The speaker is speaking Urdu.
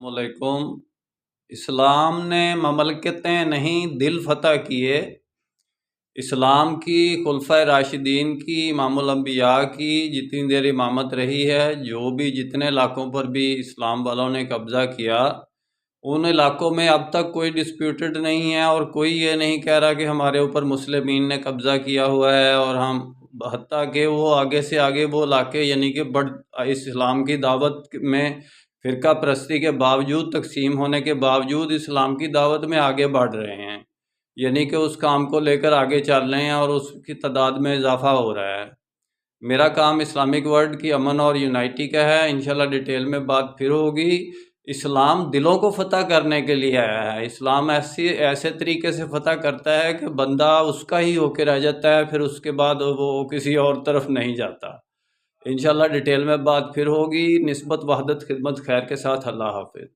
علیکم۔ اسلام نے مملکتیں نہیں دل فتح کیے۔ اسلام کی خلفائے راشدین کی، امام الانبیاء کی جتنی دیر امامت رہی ہے، جو بھی جتنے علاقوں پر بھی اسلام والوں نے قبضہ کیا، ان علاقوں میں اب تک کوئی ڈسپیوٹڈ نہیں ہے، اور کوئی یہ نہیں کہہ رہا کہ ہمارے اوپر مسلمین نے قبضہ کیا ہوا ہے، اور ہم حتیٰ کہ وہ آگے سے آگے وہ علاقے یعنی کہ اسلام کی دعوت میں فرقہ پرستی کے باوجود، تقسیم ہونے کے باوجود اسلام کی دعوت میں آگے بڑھ رہے ہیں، یعنی کہ اس کام کو لے کر آگے چل رہے ہیں اور اس کی تعداد میں اضافہ ہو رہا ہے۔ میرا کام اسلامک ورلڈ کی امن اور یونائٹی کا ہے، انشاءاللہ ڈیٹیل میں بات پھر ہوگی۔ اسلام دلوں کو فتح کرنے کے لیے آیا ہے۔ اسلام ایسے طریقے سے فتح کرتا ہے کہ بندہ اس کا ہی ہو کے رہ جاتا ہے، پھر اس کے بعد وہ کسی اور طرف نہیں جاتا۔ انشاءاللہ ڈیٹیل میں بات پھر ہوگی۔ نسبت وحدت خدمت خیر کے ساتھ، اللہ حافظ۔